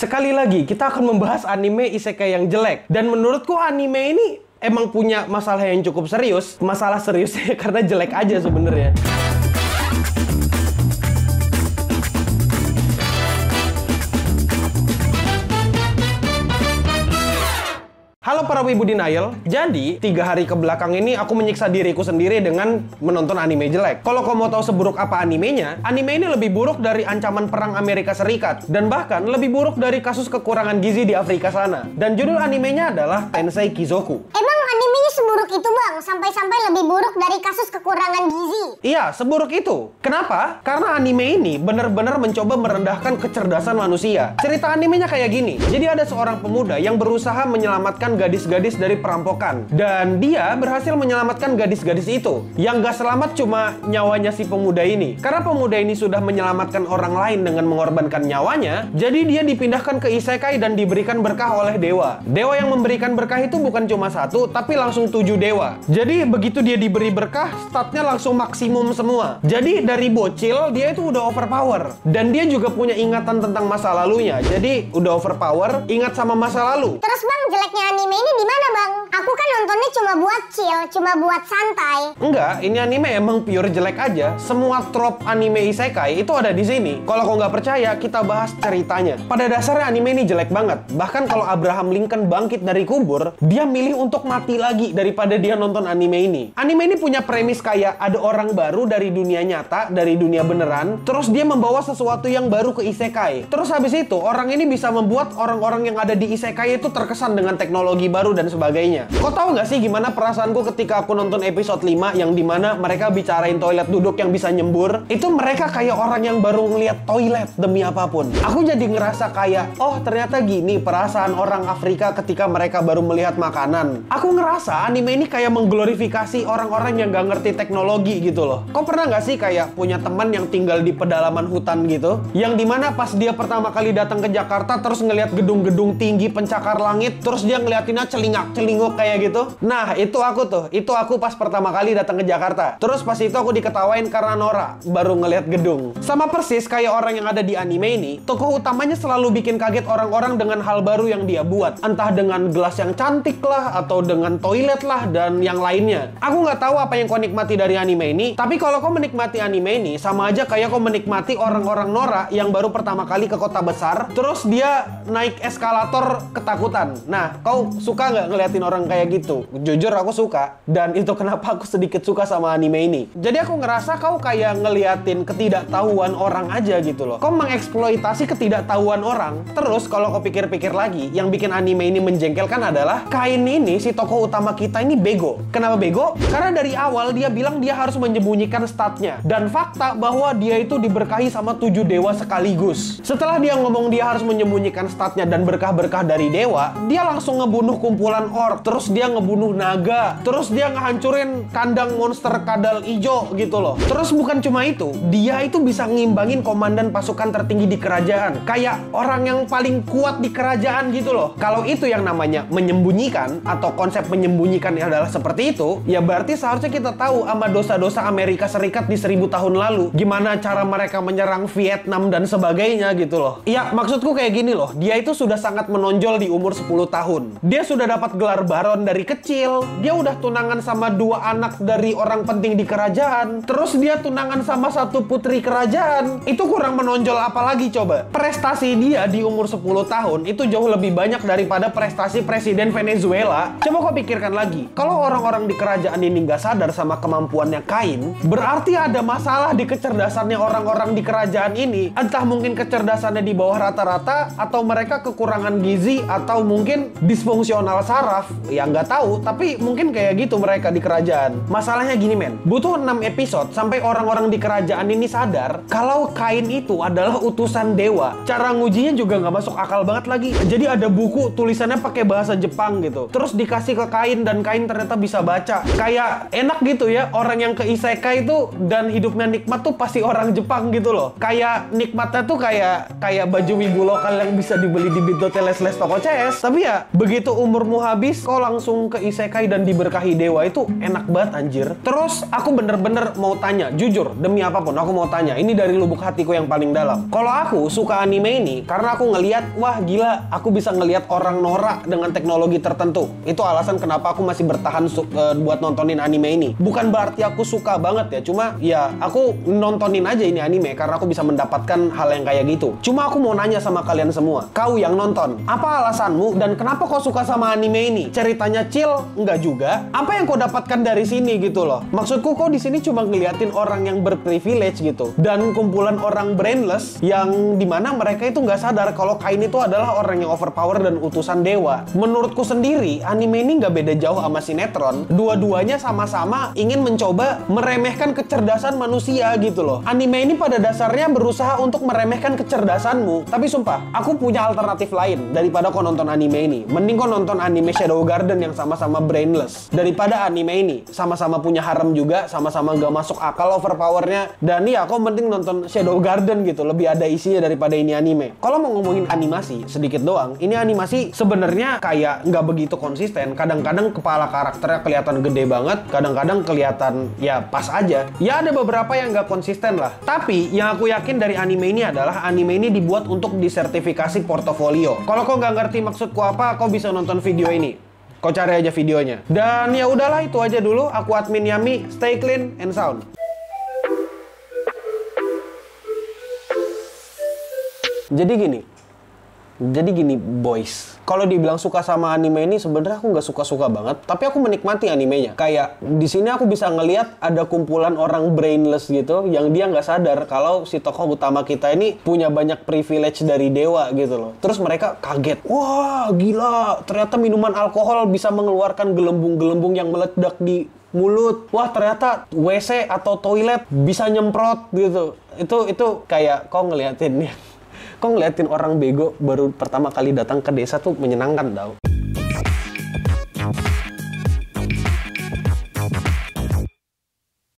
Sekali lagi, kita akan membahas anime isekai yang jelek. Dan menurutku anime ini emang punya masalah yang cukup serius. Masalah seriusnya karena jelek aja sebenarnya. Halo para wibu denial. Jadi, 3 hari ke belakang ini aku menyiksa diriku sendiri dengan menonton anime jelek. Kalau kamu mau tahu seburuk apa animenya, anime ini lebih buruk dari ancaman perang Amerika Serikat. Dan bahkan lebih buruk dari kasus kekurangan gizi di Afrika sana. Dan judul animenya adalah Tensei Kizoku. Emang animenya seburuk itu, Bang? Sampai-sampai lebih buruk dari kasus kekurangan gizi? Iya, seburuk itu. Kenapa? Karena anime ini benar-benar mencoba merendahkan kecerdasan manusia. Cerita animenya kayak gini. Jadi ada seorang pemuda yang berusaha menyelamatkan gadis-gadis dari perampokan. Dan dia berhasil menyelamatkan gadis-gadis itu. Yang gak selamat cuma nyawanya si pemuda ini. Karena pemuda ini sudah menyelamatkan orang lain dengan mengorbankan nyawanya, jadi dia dipindahkan ke isekai dan diberikan berkah oleh dewa. Dewa yang memberikan berkah itu bukan cuma 1, tapi langsung 7 dewa. Jadi begitu dia diberi berkah, statnya langsung maksimum semua. Jadi dari bocil, dia itu udah overpower. Dan dia juga punya ingatan tentang masa lalunya. Jadi udah overpower, ingat sama masa lalu. Terus Bang, jeleknya anime ini di mana, Bang? Aku kan nontonnya cuma buat chill, cuma buat santai. Enggak, ini anime emang pure jelek aja. Semua trope anime isekai itu ada di sini. Kalau kau nggak percaya, kita bahas ceritanya. Pada dasarnya anime ini jelek banget. Bahkan kalau Abraham Lincoln bangkit dari kubur, dia milih untuk mati lagi daripada dia nonton anime ini. Anime ini punya premis kayak ada orang baru dari dunia nyata, dari dunia beneran, terus dia membawa sesuatu yang baru ke isekai. Terus habis itu, orang ini bisa membuat orang-orang yang ada di isekai itu terkesan dengan teknologi baru dan sebagainya. Kau tahu nggak sih gimana perasaanku ketika aku nonton episode 5 yang dimana mereka bicarain toilet duduk yang bisa nyembur? Itu mereka kayak orang yang baru ngeliat toilet demi apapun. Aku jadi ngerasa kayak, oh ternyata gini perasaan orang Afrika ketika mereka baru melihat makanan. Aku ngerasa anime ini kayak mengglorifikasi orang-orang yang nggak ngerti teknologi gitu loh. Kau pernah nggak sih kayak punya teman yang tinggal di pedalaman hutan gitu? Yang dimana pas dia pertama kali datang ke Jakarta terus ngeliat gedung-gedung tinggi pencakar langit, terus dia ngeliatinnya celingak-celinguk kayak gitu. Nah, itu aku tuh. Itu aku pas pertama kali datang ke Jakarta. Terus pas itu aku diketawain karena Nora baru ngeliat gedung. Sama persis kayak orang yang ada di anime ini, tokoh utamanya selalu bikin kaget orang-orang dengan hal baru yang dia buat. Entah dengan gelas yang cantik lah, atau dengan toilet lah, dan yang lainnya. Aku nggak tahu apa yang kau nikmati dari anime ini, tapi kalau kau menikmati anime ini, sama aja kayak kau menikmati orang-orang Nora yang baru pertama kali ke kota besar, terus dia naik eskalator ketakutan. Nah, kau suka nggak ngeliatin orang kayak gitu? Jujur aku suka, dan itu kenapa aku sedikit suka sama anime ini. Jadi aku ngerasa kau kayak ngeliatin ketidaktahuan orang aja gitu loh. Kau mengeksploitasi ketidaktahuan orang. Terus kalau kau pikir-pikir lagi, yang bikin anime ini menjengkelkan adalah Kain ini, si tokoh utama kita ini bego. Kenapa bego? Karena dari awal dia bilang dia harus menyembunyikan statnya. Dan fakta bahwa dia itu diberkahi sama 7 dewa sekaligus. Setelah dia ngomong dia harus menyembunyikan statnya dan berkah-berkah dari dewa, dia langsung ngebunuh kumpulan orc, terus dia ngebunuh naga, terus dia ngehancurin kandang monster kadal ijo gitu loh. Terus bukan cuma itu, dia itu bisa ngimbangin komandan pasukan tertinggi di kerajaan, kayak orang yang paling kuat di kerajaan gitu loh. Kalau itu yang namanya menyembunyikan, atau konsep menyembunyikan adalah seperti itu, ya berarti seharusnya kita tahu sama dosa-dosa Amerika Serikat di 1000 tahun lalu, gimana cara mereka menyerang Vietnam dan sebagainya gitu loh. Iya, maksudku kayak gini loh, dia itu sudah sangat menonjol di umur 10 tahun. Dia sudah dapat gelar baron dari kecil, dia udah tunangan sama 2 anak dari orang penting di kerajaan, terus dia tunangan sama 1 putri kerajaan. Itu kurang menonjol apalagi coba? Prestasi dia di umur 10 tahun itu jauh lebih banyak daripada prestasi presiden Venezuela. Coba kau pikirkan lagi, kalau orang-orang di kerajaan ini nggak sadar sama kemampuannya Kain, berarti ada masalah di kecerdasannya orang-orang di kerajaan ini. Entah mungkin kecerdasannya di bawah rata-rata, atau mereka kekurangan gizi, atau mungkin disfungsional saraf. Ya nggak tahu, tapi mungkin kayak gitu mereka di kerajaan. Masalahnya gini men, butuh 6 episode sampai orang-orang di kerajaan ini sadar kalau Kain itu adalah utusan dewa. Cara ngujinya juga nggak masuk akal banget lagi. Jadi ada buku tulisannya pakai bahasa Jepang gitu, terus dikasih ke Kain, dan Kain Aing ternyata bisa baca. Kayak enak gitu ya, orang yang ke isekai itu dan hidupnya nikmat tuh pasti orang Jepang gitu loh. Kayak nikmatnya tuh kayak baju wibu lokal yang bisa dibeli di bit.ly// toko CS. Tapi ya begitu umurmu habis kau langsung ke isekai dan diberkahi dewa, itu enak banget anjir. Terus aku bener-bener mau tanya, jujur demi apapun aku mau tanya, ini dari lubuk hatiku yang paling dalam. Kalau aku suka anime ini karena aku ngelihat, wah gila, aku bisa ngelihat orang norak dengan teknologi tertentu. Itu alasan kenapa aku masih bertahan buat nontonin anime ini. Bukan berarti aku suka banget ya, cuma ya aku nontonin aja ini anime karena aku bisa mendapatkan hal yang kayak gitu. Cuma aku mau nanya sama kalian semua, kau yang nonton, apa alasanmu dan kenapa kau suka sama anime ini? Ceritanya chill? Enggak juga. Apa yang kau dapatkan dari sini gitu loh? Maksudku kau di sini cuma ngeliatin orang yang berprivilege gitu dan kumpulan orang brainless yang dimana mereka itu nggak sadar kalau Kain itu adalah orang yang overpower dan utusan dewa. Menurutku sendiri, anime ini nggak beda jauh sama sinetron. Dua-duanya sama-sama ingin mencoba meremehkan kecerdasan manusia gitu loh. Anime ini pada dasarnya berusaha untuk meremehkan kecerdasanmu. Tapi sumpah, aku punya alternatif lain daripada kau nonton anime ini. Mending kau nonton anime Shadow Garden yang sama-sama brainless. Daripada anime ini, sama-sama punya harem juga, sama-sama nggak masuk akal overpowernya. Dan ya, kau mending nonton Shadow Garden gitu. Lebih ada isinya daripada ini anime. Kalau mau ngomongin animasi, sedikit doang. Ini animasi sebenarnya kayak nggak begitu konsisten. Kadang-kadang kepala karakternya kelihatan gede banget, kadang-kadang kelihatan ya pas aja. Ya ada beberapa yang nggak konsisten lah. Tapi yang aku yakin dari anime ini adalah anime ini dibuat untuk disertifikasi portofolio. Kalau kau nggak ngerti maksudku apa, kau bisa nonton video ini. Kau cari aja videonya. Dan ya udahlah, itu aja dulu. Aku admin Yami, stay clean and sound. Jadi gini boys, kalau dibilang suka sama anime ini sebenarnya aku nggak suka-suka banget, tapi aku menikmati animenya. Kayak di sini aku bisa ngelihat ada kumpulan orang brainless gitu, yang dia nggak sadar kalau si tokoh utama kita ini punya banyak privilege dari dewa gitu loh. Terus mereka kaget, wah gila, ternyata minuman alkohol bisa mengeluarkan gelembung-gelembung yang meledak di mulut. Wah ternyata WC atau toilet bisa nyemprot gitu. Itu kayak kau ngeliatin orang bego baru pertama kali datang ke desa tuh menyenangkan tau.